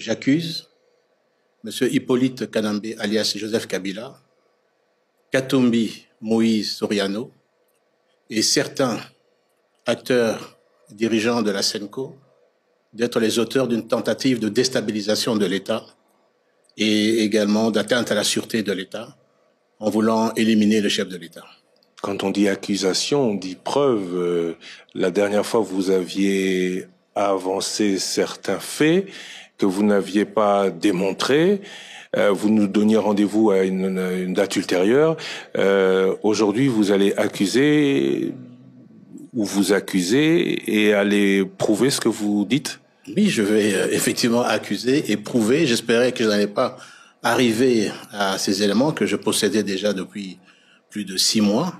J'accuse M. Hippolyte Kanambe, alias Joseph Kabila, Katumbi Moïse Soriano et certains acteurs dirigeants de la SENCO d'être les auteurs d'une tentative de déstabilisation de l'État et également d'atteinte à la sûreté de l'État en voulant éliminer le chef de l'État. Quand on dit accusation, on dit preuve. La dernière fois, vous aviez avancé certains faits que vous n'aviez pas démontrés. Vous nous donniez rendez-vous à une date ultérieure. Aujourd'hui, vous allez accuser ou vous accuser et aller prouver ce que vous dites? Oui, je vais effectivement accuser et prouver. J'espérais que je n'allais pas arriver à ces éléments que je possédais déjà depuis plus de 6 mois.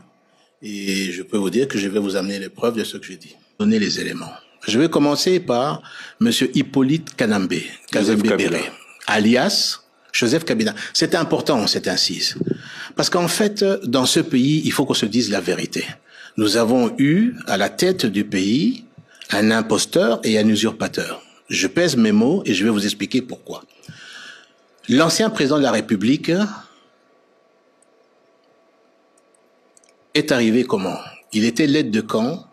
Et je peux vous dire que je vais vous amener les preuves de ce que j'ai dit. Donner les éléments. Je vais commencer par Monsieur Hippolyte Kanambe, Béré, alias Joseph Kabila. C'est important, cette incise. Parce qu'en fait, dans ce pays, il faut qu'on se dise la vérité. Nous avons eu à la tête du pays un imposteur et un usurpateur. Je pèse mes mots et je vais vous expliquer pourquoi. L'ancien président de la République est arrivé comment? Il était l'aide de camp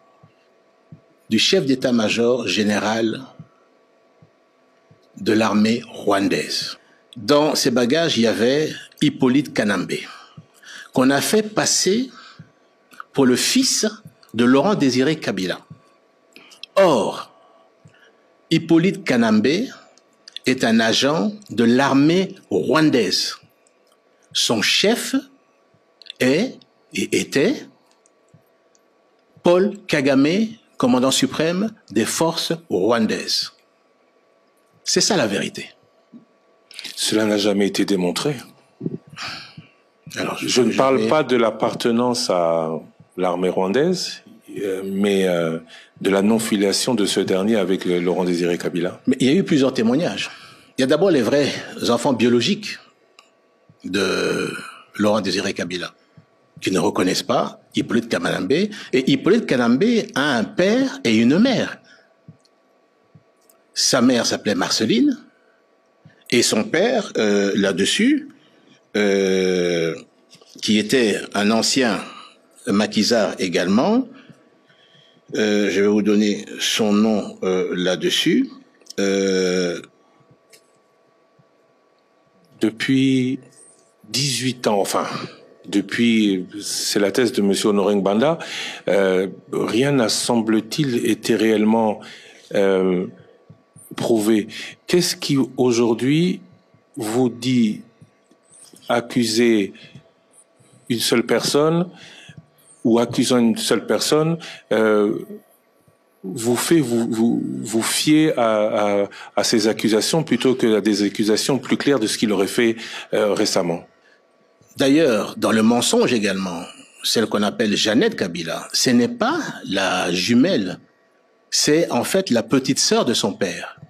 du chef d'état-major général de l'armée rwandaise. Dans ses bagages, il y avait Hippolyte Kanambe, qu'on a fait passer pour le fils de Laurent Désiré Kabila. Or, Hippolyte Kanambe est un agent de l'armée rwandaise. Son chef est et était Paul Kagame, commandant suprême des forces rwandaises. C'est ça la vérité. Cela n'a jamais été démontré. Alors, je ne parle pas de l'appartenance à l'armée rwandaise, mais de la non-filiation de ce dernier avec Laurent Désiré Kabila. Mais il y a eu plusieurs témoignages. Il y a d'abord les vrais enfants biologiques de Laurent Désiré Kabila, qui ne reconnaissent pas Hippolyte Kanambe. Et Hippolyte Kanambe a un père et une mère. Sa mère s'appelait Marceline, et son père, là-dessus, qui était un ancien maquisard également, je vais vous donner son nom là-dessus. Depuis 18 ans, enfin, depuis, c'est la thèse de M. Honoré Ngbanda, rien n'a, semble-t-il, été réellement prouvé. Qu'est-ce qui, aujourd'hui, vous dit accuser une seule personne ou accusant une seule personne vous fait vous fier à ces accusations plutôt qu'à des accusations plus claires de ce qu'il aurait fait récemment? D'ailleurs, dans le mensonge également, celle qu'on appelle Jeannette Kabila, ce n'est pas la jumelle, c'est en fait la petite sœur de son père,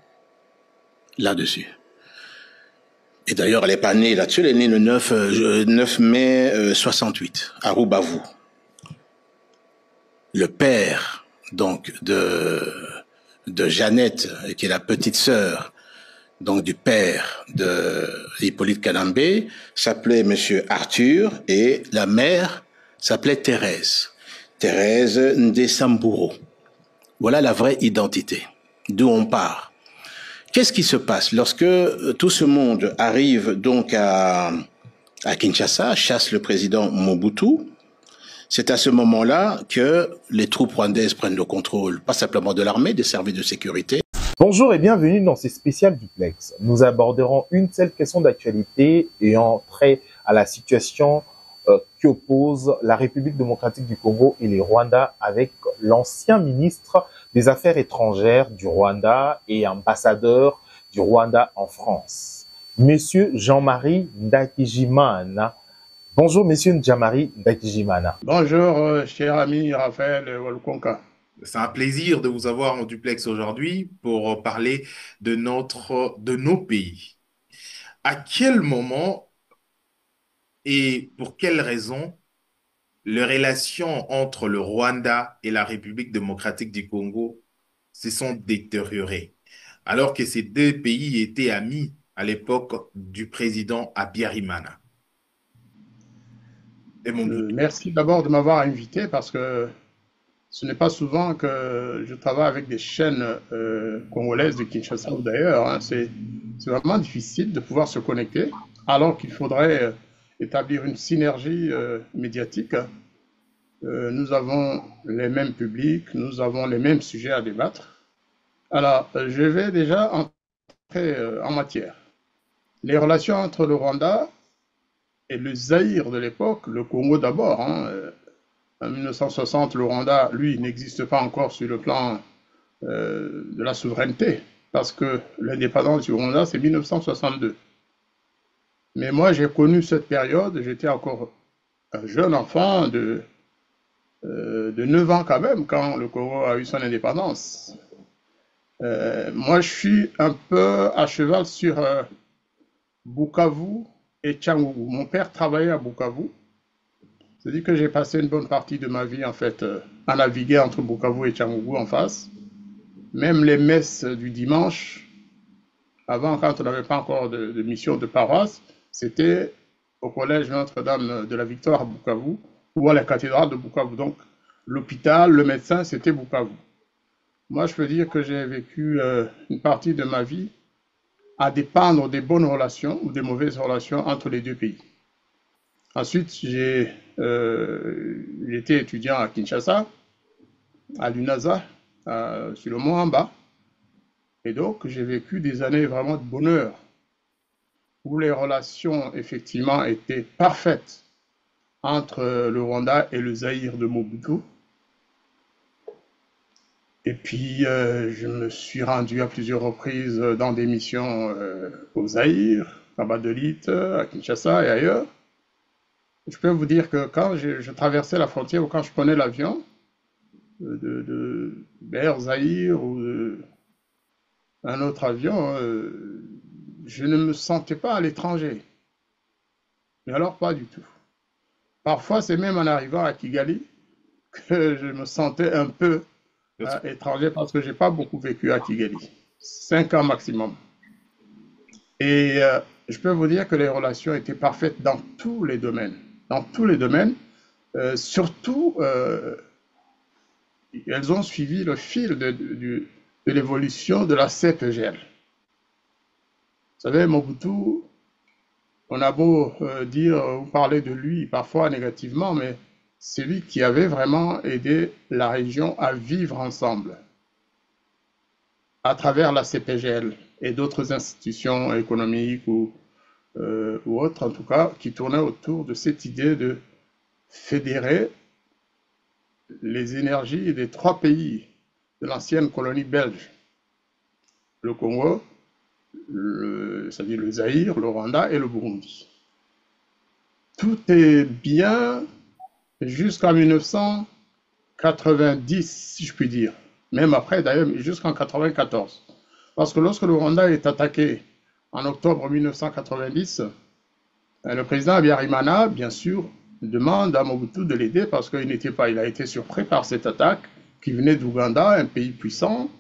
là-dessus. Et d'ailleurs, elle n'est pas née là-dessus, elle est née le 9 mai 68, à Rubavu. Le père, donc, de Jeannette, qui est la petite sœur, donc du père de Hippolyte Kanambe, s'appelait Monsieur Arthur, et la mère s'appelait Thérèse Ndesamburo. Voilà la vraie identité, d'où on part. Qu'est-ce qui se passe lorsque tout ce monde arrive donc à Kinshasa, chasse le président Mobutu? C'est à ce moment-là que les troupes rwandaises prennent le contrôle, pas simplement de l'armée, des services de sécurité. Bonjour et bienvenue dans ces spéciales duplex. Nous aborderons une seule question d'actualité ayant trait à la situation qui oppose la République démocratique du Congo et les Rwandais avec l'ancien ministre des Affaires étrangères du Rwanda et ambassadeur du Rwanda en France, Monsieur Jean-Marie Ndakijimana. Bonjour, Monsieur Jean-Marie Ndakijimana. Bonjour, cher ami Raphaël Wolkonka. C'est un plaisir de vous avoir en duplex aujourd'hui pour parler de nos pays. À quel moment et pour quelles raisons les relations entre le Rwanda et la République démocratique du Congo se sont détériorées? alors que ces deux pays étaient amis à l'époque du président Abiyarimana et Mobutu. Merci d'abord de m'avoir invité parce que ce n'est pas souvent que je travaille avec des chaînes congolaises de Kinshasa ou d'ailleurs, hein. C'est vraiment difficile de pouvoir se connecter alors qu'il faudrait établir une synergie médiatique. Nous avons les mêmes publics, nous avons les mêmes sujets à débattre. Alors, je vais déjà entrer en matière. Les relations entre le Rwanda et le Zaïre de l'époque, le Congo d'abord, hein, en 1960, le Rwanda, lui, n'existe pas encore sur le plan de la souveraineté, parce que l'indépendance du Rwanda, c'est 1962. Mais moi, j'ai connu cette période, j'étais encore un jeune enfant de 9 ans quand même, quand le Congo a eu son indépendance. Moi, je suis un peu à cheval sur Bukavu et Tchangougou. Mon père travaillait à Bukavu. C'est-à-dire que j'ai passé une bonne partie de ma vie, en fait, à naviguer entre Bukavu et Tchangougou en face. Même les messes du dimanche, avant, quand on n'avait pas encore de mission de paroisse, c'était au collège Notre-Dame de la Victoire à Bukavu ou à la cathédrale de Bukavu. Donc, l'hôpital, le médecin, c'était Bukavu. Moi, je peux dire que j'ai vécu une partie de ma vie à dépendre des bonnes relations ou des mauvaises relations entre les deux pays. Ensuite, j'étais étudiant à Kinshasa, à l'UNASA, sur le mont Amba. Et donc, j'ai vécu des années vraiment de bonheur, où les relations, effectivement, étaient parfaites entre le Rwanda et le Zaïre de Mobutu. Et puis, je me suis rendu à plusieurs reprises dans des missions au Zaïre, à Badelit, à Kinshasa et ailleurs. Je peux vous dire que quand je traversais la frontière ou quand je prenais l'avion vers Zaïre ou un autre avion, je ne me sentais pas à l'étranger. Mais alors, pas du tout. Parfois, c'est même en arrivant à Kigali que je me sentais un peu étranger parce que je n'ai pas beaucoup vécu à Kigali. 5 ans maximum. Et je peux vous dire que les relations étaient parfaites dans tous les domaines. Dans tous les domaines. Surtout, elles ont suivi le fil de l'évolution de la CEPGL. Vous savez, Mobutu, on a beau dire ou parler de lui parfois négativement, mais c'est lui qui avait vraiment aidé la région à vivre ensemble à travers la CPGL et d'autres institutions économiques ou autres, en tout cas, qui tournaient autour de cette idée de fédérer les énergies des 3 pays de l'ancienne colonie belge, le Congo, c'est-à-dire le Zaïre, le Rwanda et le Burundi. Tout est bien jusqu'en 1990, si je puis dire. Même après, d'ailleurs, jusqu'en 1994. Parce que lorsque le Rwanda est attaqué en octobre 1990, le président Abiyarimana, bien sûr, demande à Mobutu de l'aider parce qu'il n'était pas, il a été surpris par cette attaque qui venait d'Ouganda, un pays puissant.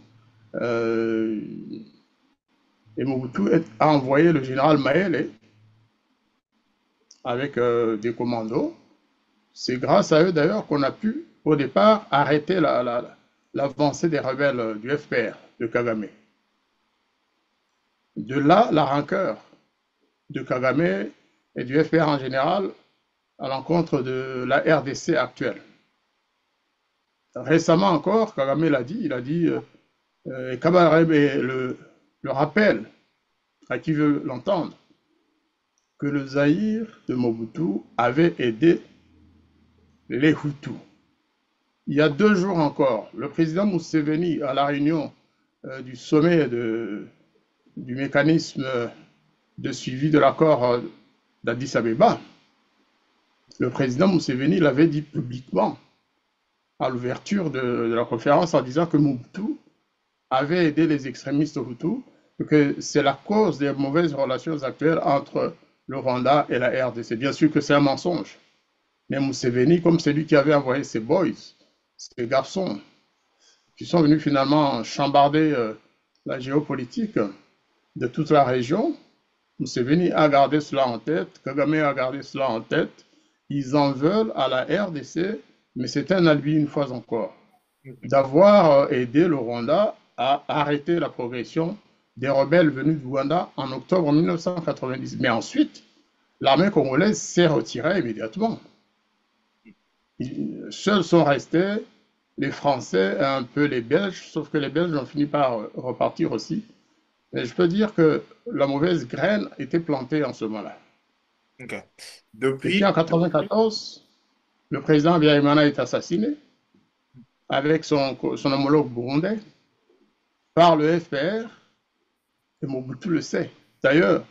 Et Mobutu a envoyé le général Maele avec des commandos. C'est grâce à eux d'ailleurs qu'on a pu, au départ, arrêter l'avancée des rebelles du FPR, de Kagame. De là, la rancœur de Kagame et du FPR en général à l'encontre de la RDC actuelle. Récemment encore, Kagame l'a dit, il a dit, et Kabarebe le rappelle à qui veut l'entendre, que le Zaïre de Mobutu avait aidé les Hutus. Il y a 2 jours encore, le président Museveni, à la réunion du sommet du mécanisme de suivi de l'accord d'Addis Abeba, le président Museveni l'avait dit publiquement à l'ouverture de la conférence en disant que Mobutu avait aidé les extrémistes Hutus, que c'est la cause des mauvaises relations actuelles entre le Rwanda et la RDC. Bien sûr que c'est un mensonge. Mais Museveni, comme c'est lui qui avait envoyé ses boys, ces garçons, qui sont venus finalement chambarder la géopolitique de toute la région. Museveni a gardé cela en tête, Kagame a gardé cela en tête. Ils en veulent à la RDC, mais c'est un alibi une fois encore, d'avoir aidé le Rwanda à arrêter la progression des rebelles venus du Rwanda en octobre 1990. Mais ensuite, l'armée congolaise s'est retirée immédiatement. Seuls sont restés les Français et un peu les Belges, sauf que les Belges ont fini par repartir aussi. Mais je peux dire que la mauvaise graine était plantée en ce moment-là. Ok. Et puis en Depuis, 1994, le président Habyarimana est assassiné avec son homologue burundais par le FPR, et Mobutu le sait. D'ailleurs,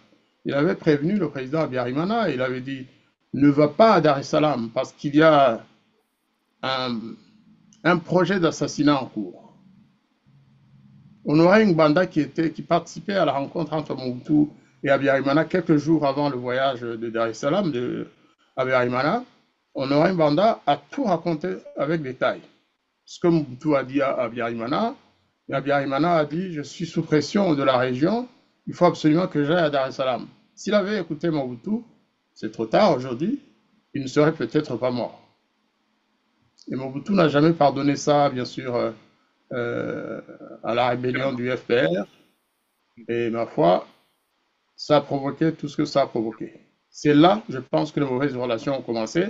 il avait prévenu le président Habyarimana, il avait dit ne va pas à Dar es Salaam parce qu'il y a un projet d'assassinat en cours. Honoré Ngbanda qui participait à la rencontre entre Mobutu et Habyarimana quelques jours avant le voyage de Dar es Salaam de Habyarimana, Honoré Ngbanda a tout raconté avec détail. Ce que Mobutu a dit à Habyarimana, et Habyarimana a dit je suis sous pression de la région, il faut absolument que j'aille à Dar es Salaam. S'il avait écouté Mobutu, c'est trop tard aujourd'hui, il ne serait peut-être pas mort. Et Mobutu n'a jamais pardonné ça, bien sûr, à la rébellion du FPR. Et ma foi, ça a provoqué tout ce que ça a provoqué. C'est là, je pense, que les mauvaises relations ont commencé.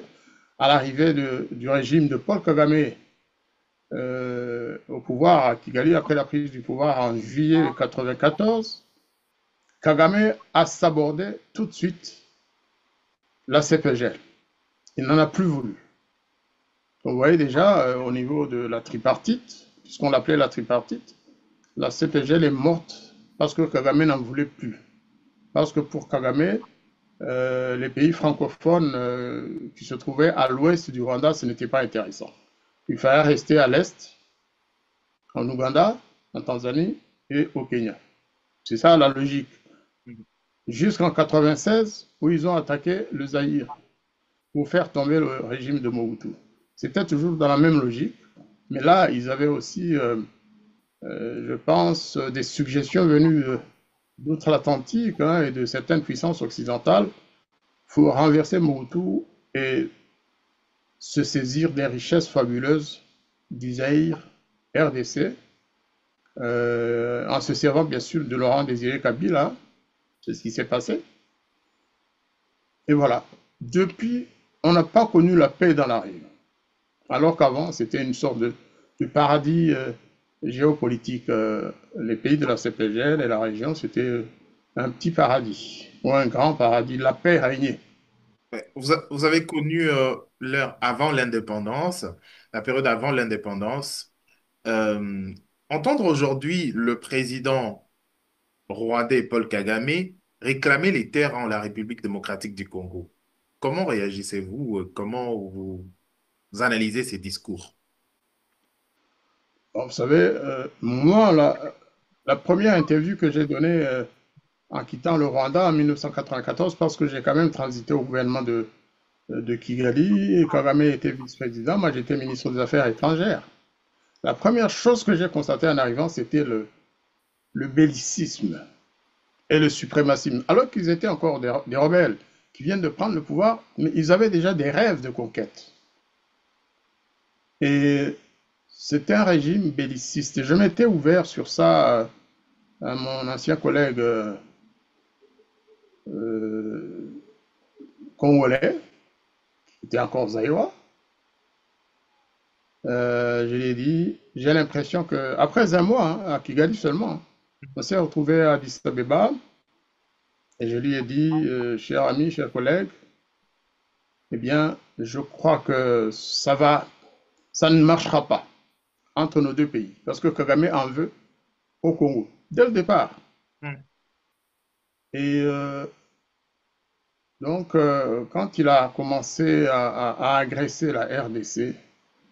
À l'arrivée du régime de Paul Kagame au pouvoir à Kigali, après la prise du pouvoir en juillet 1994, Kagame a sabordé tout de suite la CPGL. Il n'en a plus voulu. Vous voyez déjà, au niveau de la tripartite, puisqu'on l'appelait la tripartite, la CPGL est morte parce que Kagame n'en voulait plus. Parce que pour Kagame, les pays francophones qui se trouvaient à l'ouest du Rwanda, ce n'était pas intéressant. Il fallait rester à l'est, en Ouganda, en Tanzanie et au Kenya. C'est ça la logique. Jusqu'en 1996, où ils ont attaqué le Zaïre pour faire tomber le régime de Mobutu. C'était toujours dans la même logique, mais là, ils avaient aussi, je pense, des suggestions venues d'outre-Atlantique et de certaines puissances occidentales pour renverser Mobutu et se saisir des richesses fabuleuses du Zaïre RDC, en se servant bien sûr de Laurent Désiré Kabila. C'est ce qui s'est passé. Et voilà. Depuis, on n'a pas connu la paix dans la région. Alors qu'avant, c'était une sorte de paradis géopolitique. Les pays de la CPGL et la région, c'était un petit paradis, ou un grand paradis. La paix régnait. vous avez connu l'heure avant l'indépendance, la période avant l'indépendance. Euh, Entendre aujourd'hui le président rwandais Paul Kagame réclamer les terres en la République démocratique du Congo. Comment réagissez-vous? Comment vous analysez ces discours? Bon, vous savez, moi, la première interview que j'ai donnée en quittant le Rwanda en 1994, parce que j'ai quand même transité au gouvernement de Kigali, et Kagame était vice-président, moi j'étais ministre des Affaires étrangères. La première chose que j'ai constatée en arrivant, c'était le bellicisme et le suprémacisme. Alors qu'ils étaient encore des rebelles qui viennent de prendre le pouvoir, mais ils avaient déjà des rêves de conquête. Et c'était un régime belliciste. Et je m'étais ouvert sur ça à mon ancien collègue congolais, qui était encore zaïrois. Je lui ai dit, j'ai l'impression que, après un mois, à Kigali seulement, on s'est retrouvé à Addis Abeba, et je lui ai dit, cher ami, cher collègue, eh bien, je crois que ça ne marchera pas entre nos deux pays, parce que Kagame en veut au Congo, dès le départ. Et donc, quand il a commencé à agresser la RDC,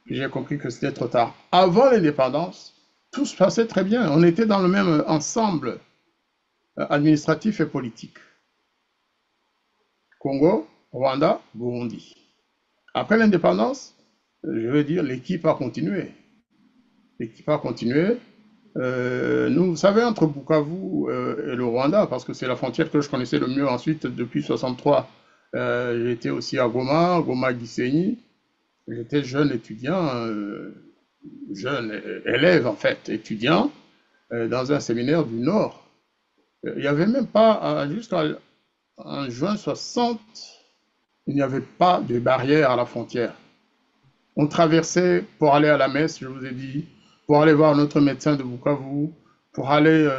j'ai compris que c'était trop tard. Avant l'indépendance, tout se passait très bien. On était dans le même ensemble administratif et politique. Congo, Rwanda, Burundi. Après l'indépendance, je veux dire, l'équipe a continué. L'équipe a continué. Nous, vous savez, entre Bukavu et le Rwanda, parce que c'est la frontière que je connaissais le mieux ensuite depuis 63. J'étais aussi à Goma, Goma-Gisenyi. J'étais jeune étudiant, jeune élève en fait, étudiant, dans un séminaire du Nord. Il n'y avait même pas, jusqu'en juin 60, il n'y avait pas de barrière à la frontière. On traversait pour aller à la messe, je vous ai dit, pour aller voir notre médecin de Bukavu, pour aller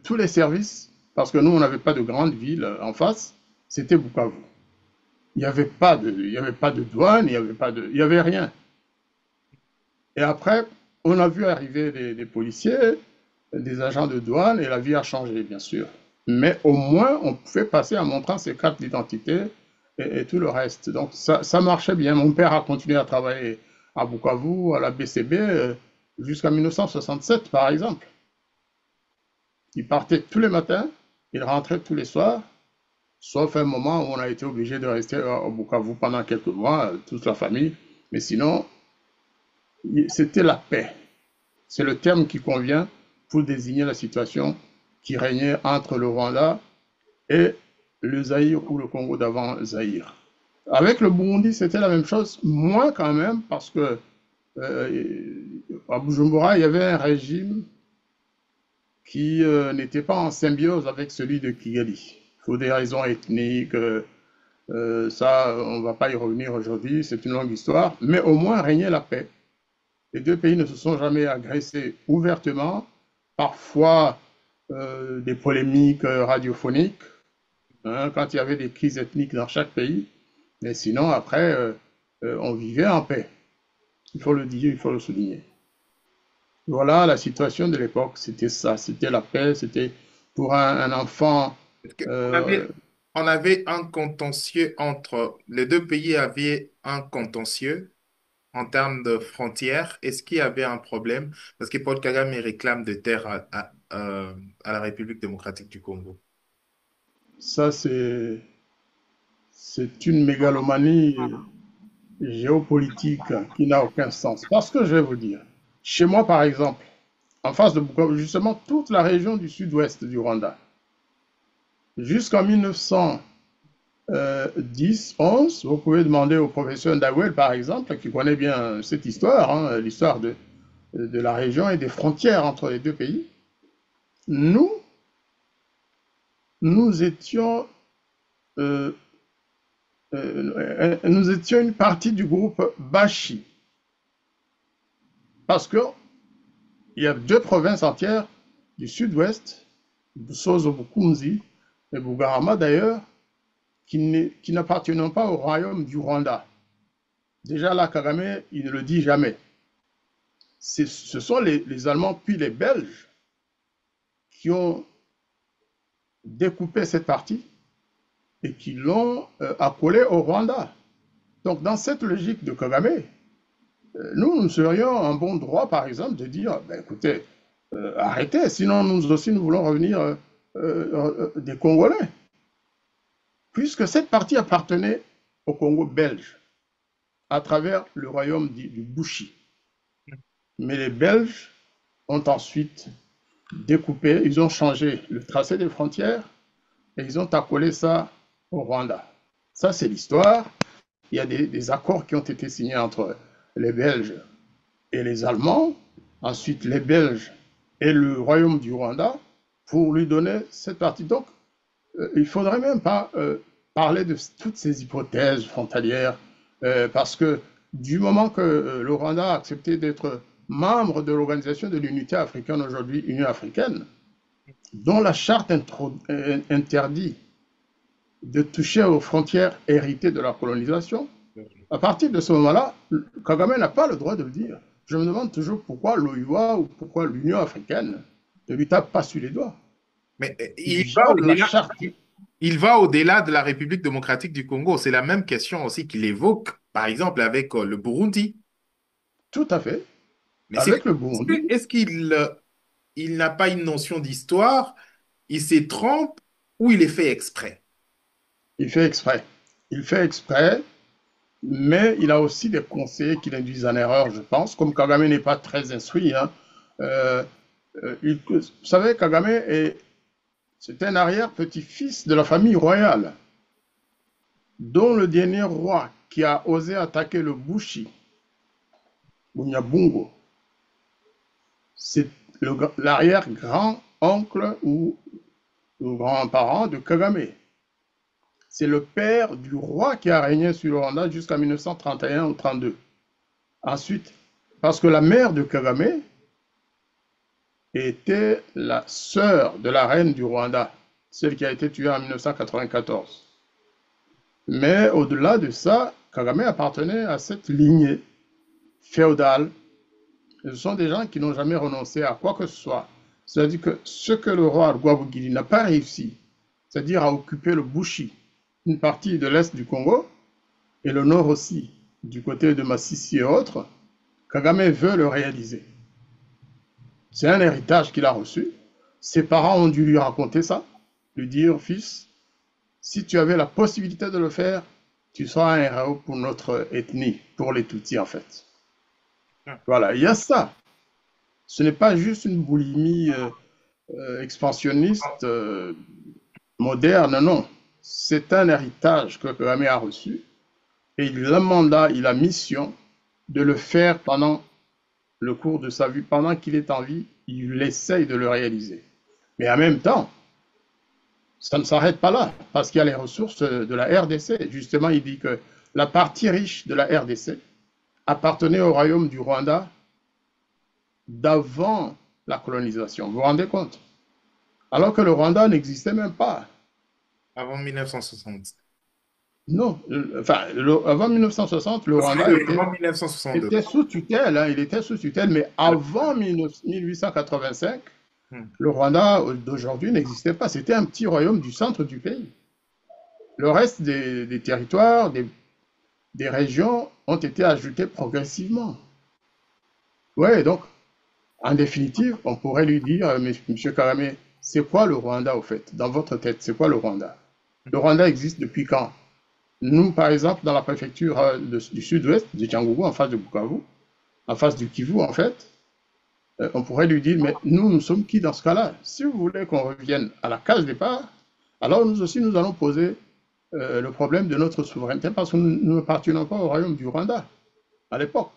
tous les services, parce que nous, on n'avait pas de grande ville en face, c'était Bukavu. Il n'y avait pas de douane, il y avait rien. Et après, on a vu arriver des policiers, des agents de douane, et la vie a changé, bien sûr. Mais au moins, on pouvait passer en montrant ses cartes d'identité et tout le reste. Donc, ça marchait bien. Mon père a continué à travailler à Bukavu, à la BCB, jusqu'en 1967, par exemple. Il partait tous les matins, il rentrait tous les soirs, sauf un moment où on a été obligé de rester au Bukavu pendant quelques mois, toute la famille. Mais sinon, c'était la paix. C'est le terme qui convient pour désigner la situation qui régnait entre le Rwanda et le Zaïre ou le Congo d'avant Zaïre. Avec le Burundi, c'était la même chose, moins quand même, parce que à Bujumbura, il y avait un régime qui n'était pas en symbiose avec celui de Kigali. Pour des raisons ethniques, ça, on ne va pas y revenir aujourd'hui, c'est une longue histoire, mais au moins régnait la paix. Les deux pays ne se sont jamais agressés ouvertement, parfois des polémiques radiophoniques, hein, quand il y avait des crises ethniques dans chaque pays, mais sinon, après, on vivait en paix. Il faut le dire, il faut le souligner. Voilà la situation de l'époque, c'était ça, c'était la paix, c'était pour un enfant. Parce que euh, on avait un contentieux entre les deux pays avaient un contentieux en termes de frontières. Est-ce qu'il y avait un problème? Parce que Paul Kagame réclame des terres à la République démocratique du Congo. Ça, c'est une mégalomanie géopolitique qui n'a aucun sens. Parce que je vais vous dire, chez moi, par exemple, en face de Bukavu, justement, toute la région du sud-ouest du Rwanda, jusqu'en 1910, 11, vous pouvez demander au professeur Ndawel, par exemple, qui connaît bien cette histoire, hein, l'histoire de la région et des frontières entre les deux pays. Nous, nous étions, euh, nous étions une partie du groupe Bashi, parce qu'il y a deux provinces entières du sud-ouest, Busozo Bukunzi et Bugarama d'ailleurs, qui n'appartiennent pas au royaume du Rwanda. Déjà là, Kagame, il ne le dit jamais. Ce sont les Allemands puis les Belges qui ont découpé cette partie et qui l'ont accolée au Rwanda. Donc dans cette logique de Kagame, nous serions en bon droit, par exemple, de dire, ben, écoutez, arrêtez, sinon nous aussi nous voulons revenir des Congolais. Puisque cette partie appartenait au Congo belge, à travers le royaume du Bouchi. Mais les Belges ont ensuite découpé, ils ont changé le tracé des frontières et ils ont accolé ça au Rwanda. Ça, c'est l'histoire. Il y a des accords qui ont été signés entre les Belges et les Allemands, ensuite les Belges et le royaume du Rwanda pour lui donner cette partie. Donc, il ne faudrait même pas parler de toutes ces hypothèses frontalières parce que du moment que le Rwanda a accepté d'être membre de l'Organisation de l'Unité africaine, aujourd'hui Union africaine, dont la charte interdit de toucher aux frontières héritées de la colonisation, à partir de ce moment-là, Kagame n'a pas le droit de le dire. Je me demande toujours pourquoi l'OUA ou pourquoi l'Union africaine ne lui tape pas sur les doigts. Mais il va au-delà de la République démocratique du Congo. C'est la même question aussi qu'il évoque, par exemple, avec le Burundi. Tout à fait. Mais Avec le Burundi. est-ce qu'il il n'a pas une notion d'histoire, il se trompe ou il est fait exprès? Il fait exprès. Il fait exprès, mais il a aussi des conseillers qui l'induisent en erreur, je pense. Comme Kagame n'est pas très instruit, hein, Vous savez, Kagame c'est un arrière-petit-fils de la famille royale, dont le dernier roi qui a osé attaquer le Bushi, Bunyabungo, c'est l'arrière-grand-oncle ou le grand-parent de Kagame. C'est le père du roi qui a régné sur le Rwanda jusqu'à 1931 ou 32. Ensuite, parce que la mère de Kagame était la sœur de la reine du Rwanda, celle qui a été tuée en 1994. Mais au-delà de ça, Kagame appartenait à cette lignée féodale. Et ce sont des gens qui n'ont jamais renoncé à quoi que ce soit. C'est-à-dire que ce que le roi Rwabugiri n'a pas réussi, c'est-à-dire à occuper le Bushi, une partie de l'est du Congo, et le nord aussi, du côté de Massissi et autres, Kagame veut le réaliser. C'est un héritage qu'il a reçu. Ses parents ont dû lui raconter ça, lui dire, fils, si tu avais la possibilité de le faire, tu seras un héros pour notre ethnie, pour les Tutsis en fait. Voilà, il y a ça. Ce n'est pas juste une boulimie expansionniste moderne, non. C'est un héritage que Kagame a reçu et il a mandat, il a mission de le faire pendant le cours de sa vie, pendant qu'il est en vie, il essaye de le réaliser. Mais en même temps, ça ne s'arrête pas là, parce qu'il y a les ressources de la RDC. Justement, il dit que la partie riche de la RDC appartenait au royaume du Rwanda d'avant la colonisation. Vous vous rendez compte? Alors que le Rwanda n'existait même pas. Avant 1960. Non, avant 1960, le Rwanda Avant 1962. était sous tutelle, hein, il était sous tutelle, mais avant 1885, le Rwanda d'aujourd'hui n'existait pas. C'était un petit royaume du centre du pays. Le reste des territoires, des régions ont été ajoutés progressivement. Oui, donc, en définitive, on pourrait lui dire, M. Kagame, c'est quoi le Rwanda au fait? Dans votre tête, c'est quoi le Rwanda? Le Rwanda existe depuis quand? Nous, par exemple, dans la préfecture du sud-ouest, de Tchangougou, en face de Bukavu, en face du Kivu, en fait, on pourrait lui dire, mais nous sommes qui dans ce cas-là? Si vous voulez qu'on revienne à la case départ, alors nous aussi, nous allons poser le problème de notre souveraineté parce que nous n'appartenons pas au royaume du Rwanda à l'époque.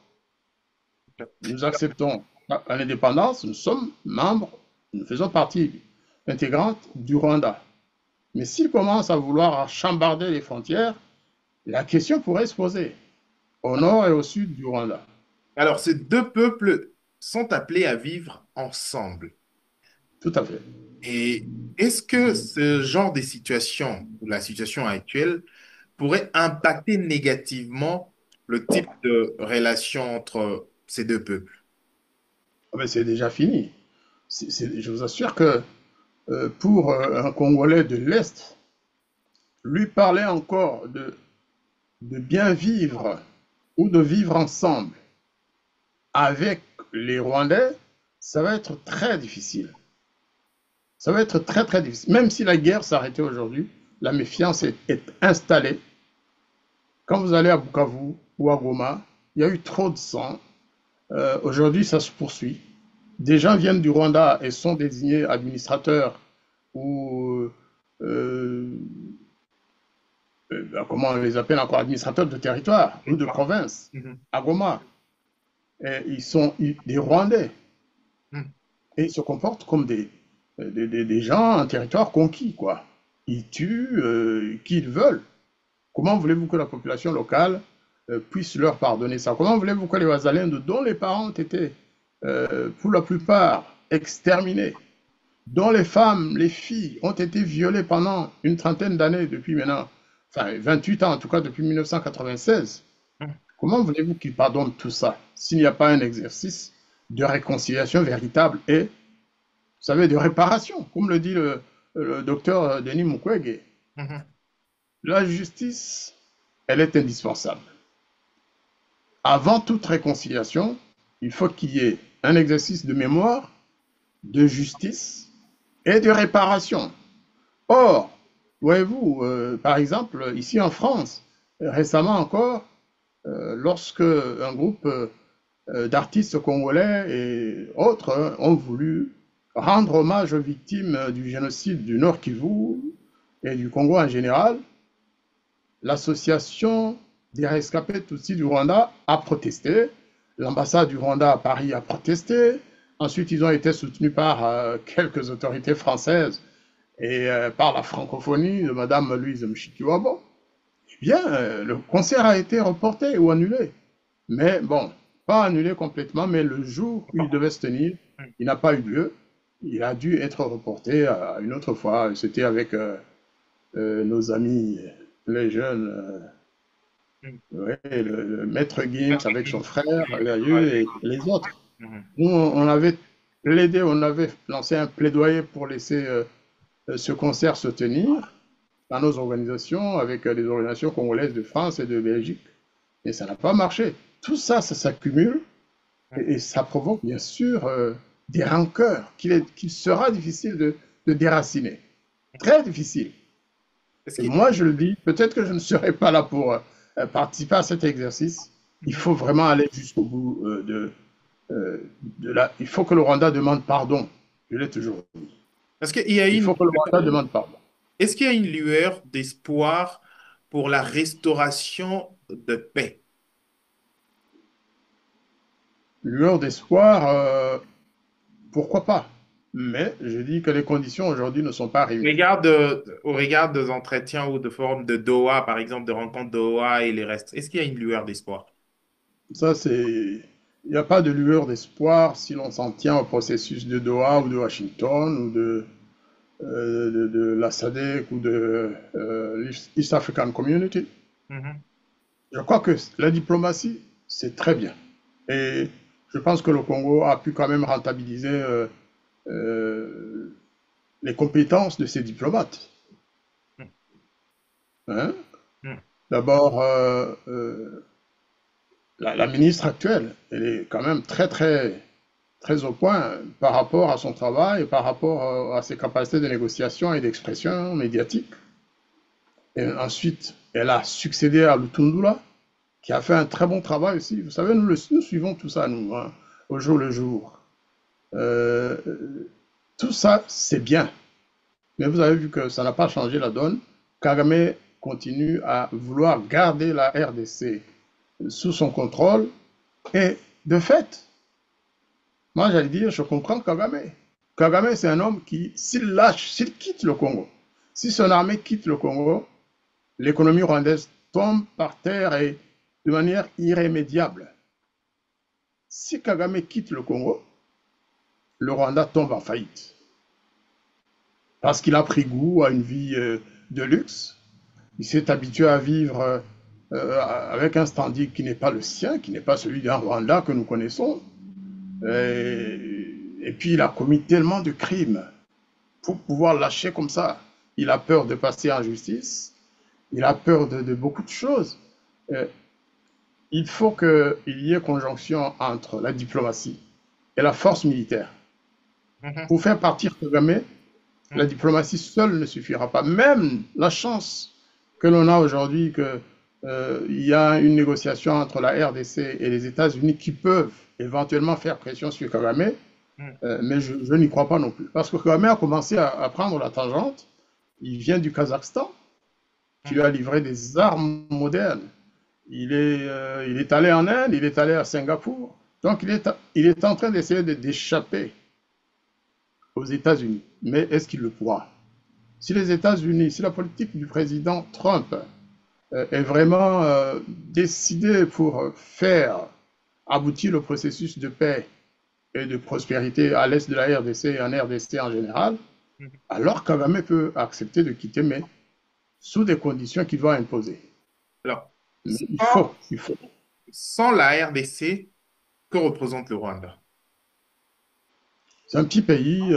Nous acceptons l'indépendance, nous sommes membres, nous faisons partie intégrante du Rwanda. Mais s'il commence à vouloir chambarder les frontières, la question pourrait se poser au nord et au sud du Rwanda. Alors, ces deux peuples sont appelés à vivre ensemble. Tout à fait. Et est-ce que ce genre de situation, ou la situation actuelle, pourrait impacter négativement le type de relation entre ces deux peuples? Mais c'est déjà fini. Je vous assure que pour un Congolais de l'Est, lui parler encore de bien vivre ou de vivre ensemble avec les Rwandais, ça va être très difficile. Ça va être très très difficile. Même si la guerre s'arrêtait aujourd'hui, la méfiance est installée. Quand vous allez à Bukavu ou à Goma, il y a eu trop de sang. Aujourd'hui, ça se poursuit. Des gens viennent du Rwanda et sont désignés administrateurs ou comment on les appelle encore, administrateurs de territoire ou de province, à Goma. Et ils sont des Rwandais. Et ils se comportent comme des gens en territoire conquis, quoi. Ils tuent qui ils veulent. Comment voulez-vous que la population locale puisse leur pardonner ça? Comment voulez-vous que les Wazalendes, dont les parents ont été, pour la plupart, exterminés, dont les femmes, les filles ont été violées pendant une trentaine d'années depuis maintenant, enfin 28 ans en tout cas depuis 1996, comment voulez-vous qu'ils pardonnent tout ça s'il n'y a pas un exercice de réconciliation véritable et, vous savez, de réparation, comme le dit le docteur Denis Mukwege. La justice, elle est indispensable. Avant toute réconciliation, il faut qu'il y ait un exercice de mémoire, de justice et de réparation. Or, voyez-vous, par exemple, ici en France, récemment encore, lorsque un groupe d'artistes congolais et autres ont voulu rendre hommage aux victimes du génocide du Nord Kivu et du Congo en général, l'association des rescapés Tutsis du Rwanda a protesté, l'ambassade du Rwanda à Paris a protesté, ensuite ils ont été soutenus par quelques autorités françaises et par la francophonie de Madame Louise Mushikiwabo. Eh bien, le concert a été reporté ou annulé. Mais bon, pas annulé complètement, mais le jour où il devait se tenir, il n'a pas eu lieu. Il a dû être reporté à une autre fois. C'était avec nos amis, les jeunes, ouais, le maître Gims avec son frère, et les autres. Nous, on avait plaidé, on avait lancé un plaidoyer pour laisser ce concert se tenir dans nos organisations, avec les organisations congolaises de France et de Belgique. Et ça n'a pas marché. Tout ça, ça s'accumule et ça provoque bien sûr des rancœurs qu'il sera difficile de déraciner. Très difficile. Et moi, je le dis, peut-être que je ne serai pas là pour participer à cet exercice. Il faut vraiment aller jusqu'au bout il faut que le Rwanda demande pardon. Je l'ai toujours dit. Parce qu'il y a Il une... faut que le Rwanda demande pardon. Est-ce qu'il y a une lueur d'espoir pour la restauration de paix? Lueur d'espoir, pourquoi pas? Mais je dis que les conditions aujourd'hui ne sont pas réunies. Au regard des entretiens ou de formes de Doha, par exemple, de rencontres de Doha et les restes, est-ce qu'il y a une lueur d'espoir? Ça, c'est... Il n'y a pas de lueur d'espoir si l'on s'en tient au processus de Doha ou de Washington ou de la SADC ou de l'East African Community. Je crois que la diplomatie, c'est très bien. Et je pense que le Congo a pu quand même rentabiliser les compétences de ses diplomates. Hein? D'abord, la ministre actuelle, elle est quand même très au point par rapport à son travail et par rapport à ses capacités de négociation et d'expression médiatique. Et ensuite, elle a succédé à Lutundula, qui a fait un très bon travail aussi. Vous savez, nous suivons tout ça, nous, hein, au jour le jour. Tout ça, c'est bien. Mais vous avez vu que ça n'a pas changé la donne. Kagame continue à vouloir garder la RDC sous son contrôle. Et de fait, moi j'allais dire, je comprends Kagame. Kagame, c'est un homme qui, s'il quitte le Congo, si son armée quitte le Congo, l'économie rwandaise tombe par terre et de manière irrémédiable. Si Kagame quitte le Congo, le Rwanda tombe en faillite. Parce qu'il a pris goût à une vie de luxe. Il s'est habitué à vivre avec un standing qui n'est pas le sien, qui n'est pas celui d'un Rwanda que nous connaissons. Et puis il a commis tellement de crimes pour pouvoir lâcher comme ça. Il a peur de passer en justice. Il a peur de beaucoup de choses. Il faut qu'il y ait conjonction entre la diplomatie et la force militaire. Pour faire partir Kagame, la diplomatie seule ne suffira pas. Même la chance que l'on a aujourd'hui qu'il y a une négociation entre la RDC et les États-Unis qui peuvent éventuellement faire pression sur Kagame, mais je n'y crois pas non plus. Parce que Kagame a commencé à prendre la tangente. Il vient du Kazakhstan, qui lui a livré des armes modernes. Il est allé en Inde, il est allé à Singapour. Donc il est en train d'essayer d'échapper aux États-Unis. Mais est-ce qu'il le pourra? Si les États-Unis, si la politique du président Trump est vraiment décidée pour faire aboutir le processus de paix et de prospérité à l'est de la RDC et en RDC en général, alors Kagame peut accepter de quitter, mais sous des conditions qu'il va imposer. Alors, Il faut. Sans la RDC, que représente le Rwanda? C'est un petit pays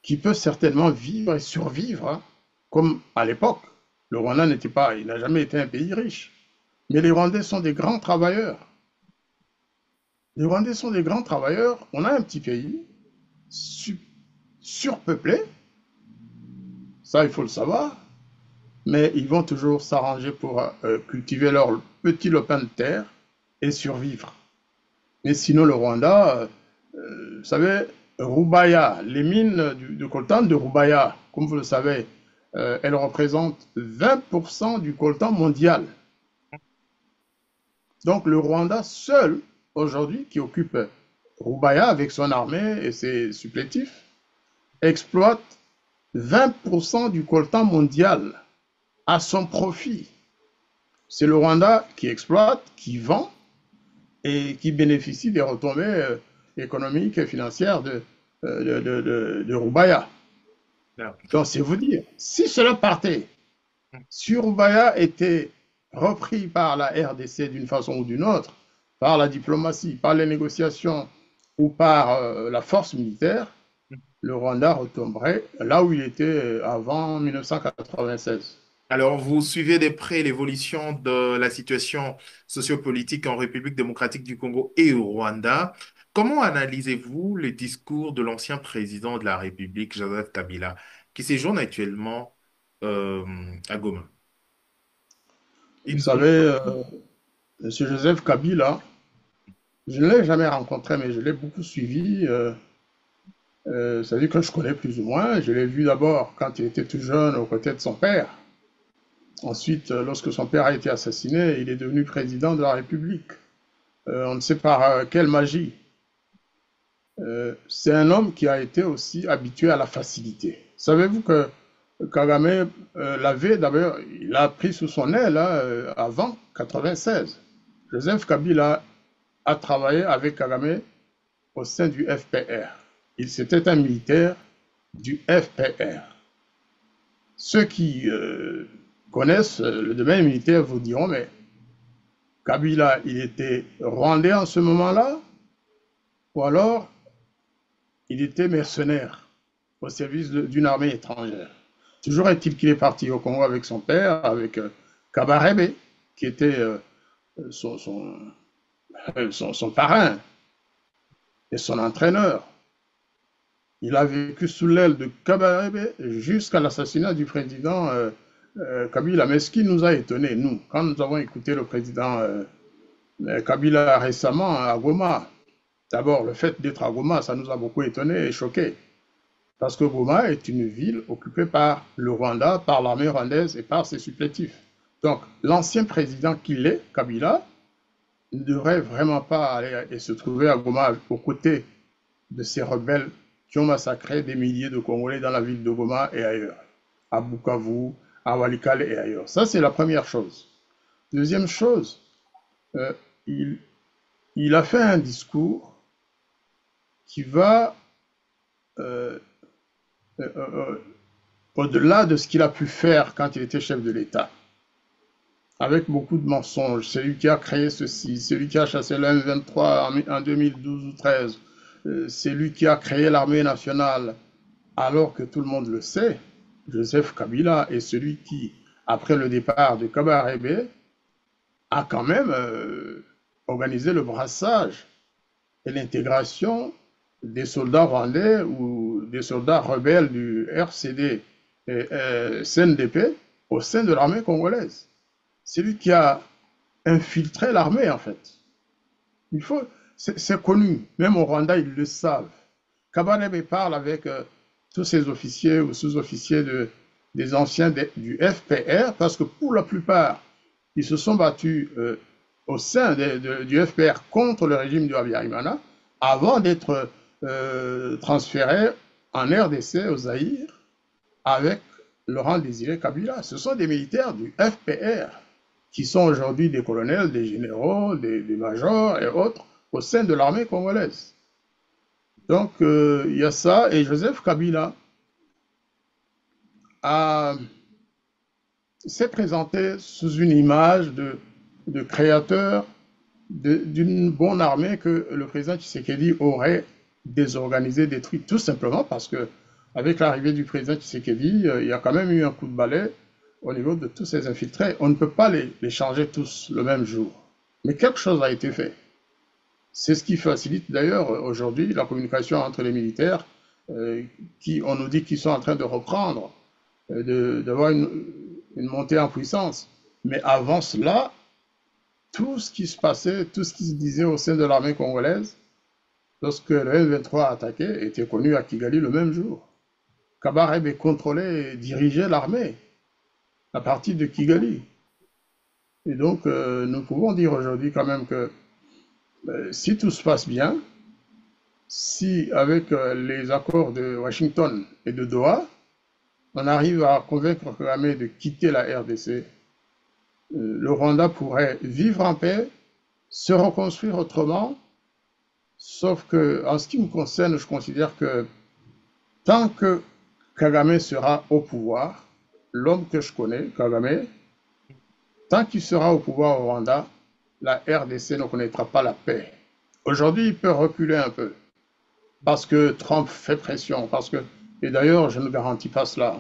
qui peut certainement vivre et survivre, hein, comme à l'époque. Le Rwanda il n'a jamais été un pays riche. Mais les Rwandais sont des grands travailleurs. Les Rwandais sont des grands travailleurs. On a un petit pays surpeuplé. Ça, il faut le savoir. Mais ils vont toujours s'arranger pour cultiver leur petit lopin de terre et survivre. Mais sinon, le Rwanda, vous savez, Roubaïa, les mines de coltan de Roubaïa, comme vous le savez, elles représentent 20% du coltan mondial. Donc le Rwanda seul, aujourd'hui, qui occupe Roubaïa avec son armée et ses supplétifs, exploite 20% du coltan mondial à son profit. C'est le Rwanda qui exploite, qui vend et qui bénéficie des retombées économiques et financières de Roubaïa. Donc c'est vous dire, si cela partait, si Roubaïa était repris par la RDC d'une façon ou d'une autre, par la diplomatie, par les négociations ou par la force militaire, le Rwanda retomberait là où il était avant 1996. Alors, vous suivez de près l'évolution de la situation sociopolitique en République démocratique du Congo et au Rwanda. Comment analysez-vous le discours de l'ancien président de la République, Joseph Kabila, qui séjourne actuellement euh, à Goma? Vous savez, M. Joseph Kabila, je ne l'ai jamais rencontré, mais je l'ai beaucoup suivi. C'est-à-dire que je connais plus ou moins. Je l'ai vu d'abord quand il était tout jeune aux côtés de son père. Ensuite, lorsque son père a été assassiné, il est devenu président de la République. On ne sait par quelle magie. C'est un homme qui a été aussi habitué à la facilité. Savez-vous que Kagame l'avait d'abord, il a pris sous son aile avant 96. Joseph Kabila a travaillé avec Kagame au sein du FPR. C'était un militaire du FPR. Ceux qui connaissent le domaine militaire vous diront, mais Kabila, il était rwandais en ce moment-là, ou alors il était mercenaire au service d'une armée étrangère. Toujours est-il qu'il est parti au Congo avec son père, avec Kabarebe, qui était son parrain et son entraîneur. Il a vécu sous l'aile de Kabarebe jusqu'à l'assassinat du président Kabila. Mais ce qui nous a étonnés, nous, quand nous avons écouté le président Kabila récemment à Goma, d'abord le fait d'être à Goma, ça nous a beaucoup étonnés et choqués. Parce que Goma est une ville occupée par le Rwanda, par l'armée rwandaise et par ses supplétifs. Donc l'ancien président qu'il est, Kabila, ne devrait vraiment pas aller et se trouver à Goma aux côtés de ces rebelles qui ont massacré des milliers de Congolais dans la ville de Goma et ailleurs, à Bukavu, à Walikale et ailleurs. Ça, c'est la première chose. Deuxième chose, il a fait un discours qui va au-delà de ce qu'il a pu faire quand il était chef de l'État, avec beaucoup de mensonges. C'est lui qui a créé ceci, c'est lui qui a chassé le M23 en 2012 ou 2013, c'est lui qui a créé l'armée nationale, alors que tout le monde le sait. Joseph Kabila est celui qui, après le départ de Kabarebe, a quand même organisé le brassage et l'intégration des soldats rwandais ou des soldats rebelles du RCD et CNDP au sein de l'armée congolaise. C'est lui qui a infiltré l'armée, en fait. C'est connu, même au Rwanda, ils le savent. Kabarebe parle avec tous ses officiers ou sous-officiers des anciens du FPR, parce que pour la plupart, ils se sont battus au sein du FPR contre le régime de Habyarimana, avant d'être transférés en RDC, au Zaïre, avec Laurent Désiré Kabila. Ce sont des militaires du FPR qui sont aujourd'hui des colonels, des généraux, des majors et autres au sein de l'armée congolaise. Donc, il y a ça, et Joseph Kabila s'est présenté sous une image de créateur d'une bonne armée que le président Tshisekedi aurait désorganisée, détruite, tout simplement parce que avec l'arrivée du président Tshisekedi, il y a quand même eu un coup de balai au niveau de tous ces infiltrés. On ne peut pas les changer tous le même jour. Mais quelque chose a été fait. C'est ce qui facilite d'ailleurs aujourd'hui la communication entre les militaires qui, on nous dit qu'ils sont en train de reprendre, d'avoir une montée en puissance. Mais avant cela, tout ce qui se passait, tout ce qui se disait au sein de l'armée congolaise lorsque le M23 a attaqué, était connu à Kigali le même jour. Kabarebe contrôlait et dirigeait l'armée à partir de Kigali. Et donc, nous pouvons dire aujourd'hui quand même que si tout se passe bien, si avec les accords de Washington et de Doha, on arrive à convaincre Kagame de quitter la RDC, le Rwanda pourrait vivre en paix, se reconstruire autrement, sauf que, en ce qui me concerne, je considère que tant que Kagame sera au pouvoir, l'homme que je connais, Kagame, tant qu'il sera au pouvoir au Rwanda, la RDC ne connaîtra pas la paix. Aujourd'hui, il peut reculer un peu, parce que Trump fait pression, et d'ailleurs, je ne garantis pas cela,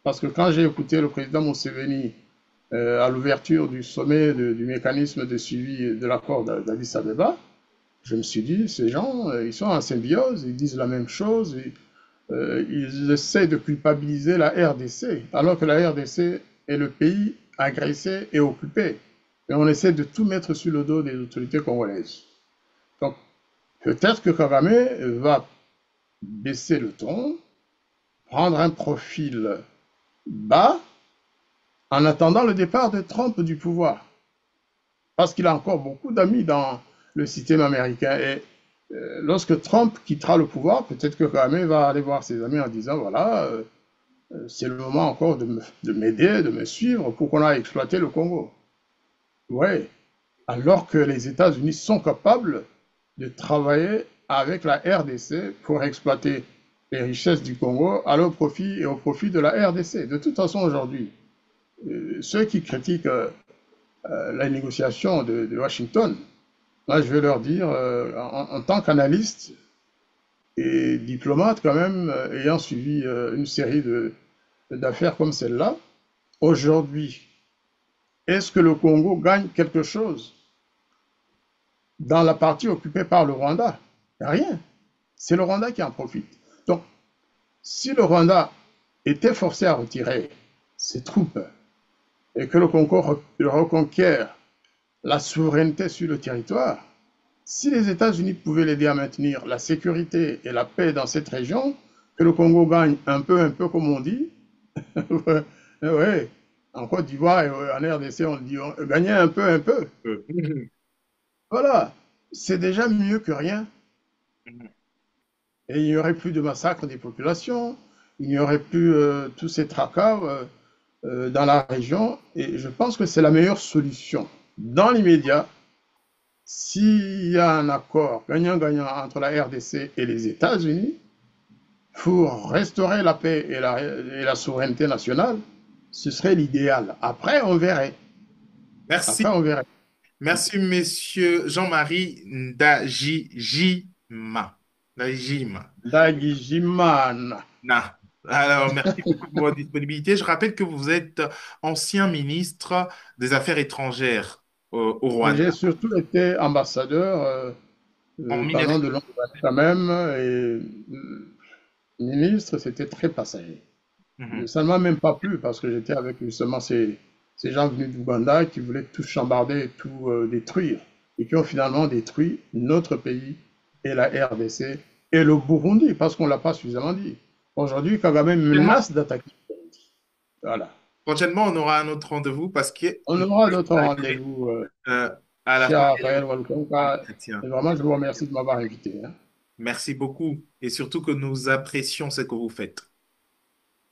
parce que quand j'ai écouté le président Museveni à l'ouverture du sommet du mécanisme de suivi de l'accord d'Addis Abeba, je me suis dit, ces gens, ils sont en symbiose, ils disent la même chose, ils essaient de culpabiliser la RDC, alors que la RDC est le pays agressé et occupé. Et on essaie de tout mettre sur le dos des autorités congolaises. Donc, peut-être que Kagame va baisser le ton, prendre un profil bas, en attendant le départ de Trump du pouvoir. Parce qu'il a encore beaucoup d'amis dans le système américain. Et lorsque Trump quittera le pouvoir, peut-être que Kagame va aller voir ses amis en disant, voilà, c'est le moment encore de m'aider, de me suivre pour qu'on aille exploiter le Congo. Oui, alors que les États-Unis sont capables de travailler avec la RDC pour exploiter les richesses du Congo à leur profit et au profit de la RDC. De toute façon, aujourd'hui, ceux qui critiquent la négociation de Washington, moi je vais leur dire, en tant qu'analyste et diplomate quand même, ayant suivi une série d'affaires comme celle-là, aujourd'hui, est-ce que le Congo gagne quelque chose dans la partie occupée par le Rwanda? Rien. C'est le Rwanda qui en profite. Donc, si le Rwanda était forcé à retirer ses troupes et que le Congo reconquiert la souveraineté sur le territoire, si les États-Unis pouvaient l'aider à maintenir la sécurité et la paix dans cette région, que le Congo gagne un peu comme on dit, ouais, en Côte d'Ivoire et en RDC, on dit gagner un peu. Voilà, c'est déjà mieux que rien. Et il n'y aurait plus de massacre des populations, il n'y aurait plus tous ces tracas dans la région. Et je pense que c'est la meilleure solution. Dans l'immédiat, s'il y a un accord gagnant-gagnant entre la RDC et les États-Unis pour restaurer la paix et la souveraineté nationale, ce serait l'idéal. Après, on verrait. Merci. Après, on verrait. Merci, monsieur Jean-Marie Ndajima. Ndagijimana. Alors, merci beaucoup pour votre disponibilité. Je rappelle que vous êtes ancien ministre des Affaires étrangères au Rwanda. J'ai surtout été ambassadeur pendant de longues années quand même. Et ministre, c'était très passager. Ça ne m'a même pas plu parce que j'étais avec justement ces gens venus d'Ouganda qui voulaient tout chambarder, tout détruire et qui ont finalement détruit notre pays et la RDC et le Burundi parce qu'on ne l'a pas suffisamment dit. Aujourd'hui, Kagame menace d'attaquer le Burundi. Voilà. Prochainement, on aura un autre rendez-vous parce que... On aura d'autres rendez-vous. à la Cher fin. Raphaël Walkonka, et vraiment, je vous remercie de m'avoir invité. Merci beaucoup et surtout que nous apprécions ce que vous faites.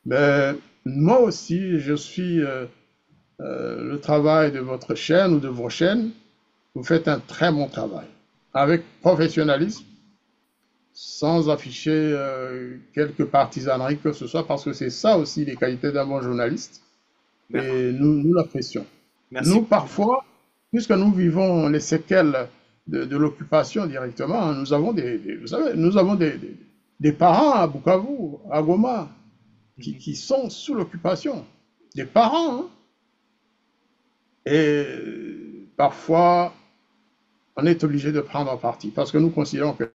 Ben, moi aussi, je suis le travail de votre chaîne ou de vos chaînes. Vous faites un très bon travail, avec professionnalisme, sans afficher quelques partisaneries que ce soit, parce que c'est ça aussi les qualités d'un bon journaliste. Merci. Et nous l'apprécions. Merci. Nous, parfois, puisque nous vivons les séquelles de l'occupation directement, nous avons vous savez, nous avons des parents à Bukavu, à Goma, qui sont sous l'occupation. Des parents, hein. Et parfois, on est obligé de prendre parti, parce que nous considérons que